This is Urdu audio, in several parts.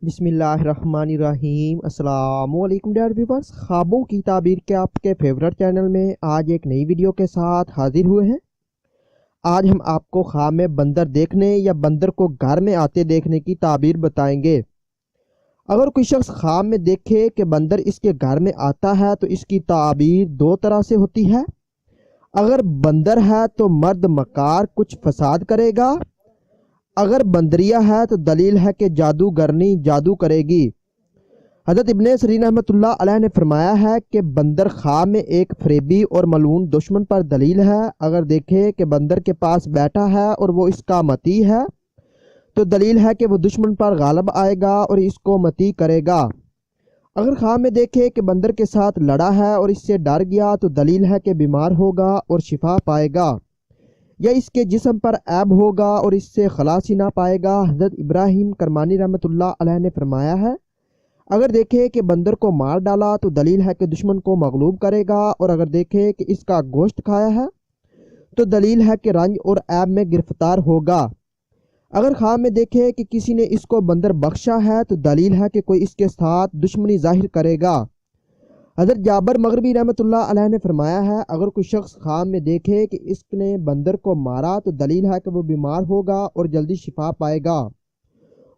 بسم اللہ الرحمن الرحیم۔ السلام علیکم ڈیئر ویورز، خوابوں کی تعبیر کے آپ کے فیورٹ چینل میں آج ایک نئی ویڈیو کے ساتھ حاضر ہوئے ہیں۔ آج ہم آپ کو خواب میں بندر دیکھنے یا بندر کو گھر میں آتے دیکھنے کی تعبیر بتائیں گے۔ اگر کوئی شخص خواب میں دیکھے کہ بندر اس کے گھر میں آتا ہے تو اس کی تعبیر دو طرح سے ہوتی ہے۔ اگر بندر ہے تو مرد مکار کچھ فساد کرے گا، اگر بندریہ ہے تو دلیل ہے کہ جادوگرنی جادو کرے گی۔ حضرت ابن سیرین رحمۃ اللہ علیہ نے فرمایا ہے کہ بندر خواب میں ایک فریبی اور ملعون دشمن پر دلیل ہے۔ اگر دیکھے کہ بندر کے پاس بیٹھا ہے اور وہ اس کا متی ہے تو دلیل ہے کہ وہ دشمن پر غالب آئے گا اور اس کو متی کرے گا۔ اگر خواب میں دیکھے کہ بندر کے ساتھ لڑا ہے اور اس سے ڈر گیا تو دلیل ہے کہ بیمار ہوگا اور شفا پائے گا، یا اس کے جسم پر عیب ہوگا اور اس سے خلاصی نہ پائے گا۔ حضرت ابراہیم کرمانی رحمۃ اللہ علیہ نے فرمایا ہے اگر دیکھے کہ بندر کو مار ڈالا تو دلیل ہے کہ دشمن کو مغلوب کرے گا، اور اگر دیکھے کہ اس کا گوشت کھایا ہے تو دلیل ہے کہ رنج اور عیب میں گرفتار ہوگا۔ اگر خواب میں دیکھے کہ کسی نے اس کو بندر بخشا ہے تو دلیل ہے کہ کوئی اس کے ساتھ دشمنی ظاہر کرے گا۔ حضرت جابر مغربی رحمۃ اللہ علیہ نے فرمایا ہے اگر کوئی شخص خواب میں دیکھے کہ اس نے بندر کو مارا تو دلیل ہے کہ وہ بیمار ہوگا اور جلدی شفا پائے گا،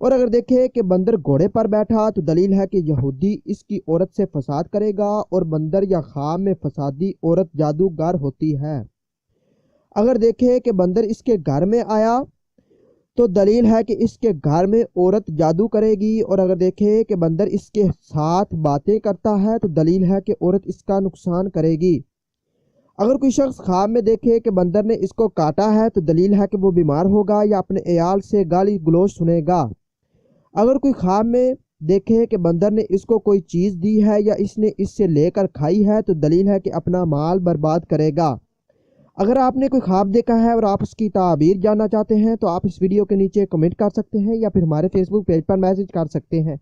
اور اگر دیکھے کہ بندر گھوڑے پر بیٹھا تو دلیل ہے کہ یہودی اس کی عورت سے فساد کرے گا، اور بندر یا خواب میں فسادی عورت جادوگر ہوتی ہے۔ اگر دیکھے کہ بندر اس کے گھر میں آیا تو دلیل ہے کہ اس کے گھر میں عورت جادو کرے گی، اور اگر دیکھے کہ بندر اس کے ساتھ باتیں کرتا ہے تو دلیل ہے کہ عورت اس کا نقصان کرے گی۔ اگر کوئی شخص خواب میں دیکھے کہ بندر نے اس کو کاٹا ہے تو دلیل ہے کہ وہ بیمار ہوگا یا اپنے عیال سے گالی گلوچ سنے گا۔ اگر کوئی خواب میں دیکھے کہ بندر نے اس کو کوئی چیز دی ہے یا اس نے اس سے لے کر کھائی ہے تو دلیل ہے کہ اپنا مال برباد کرے گا۔ اگر آپ نے کوئی خواب دیکھا ہے اور آپ اس کی تعبیر جاننا چاہتے ہیں تو آپ اس ویڈیو کے نیچے کمنٹ کر سکتے ہیں یا پھر ہمارے فیس بک پیج پر میسج کر سکتے ہیں۔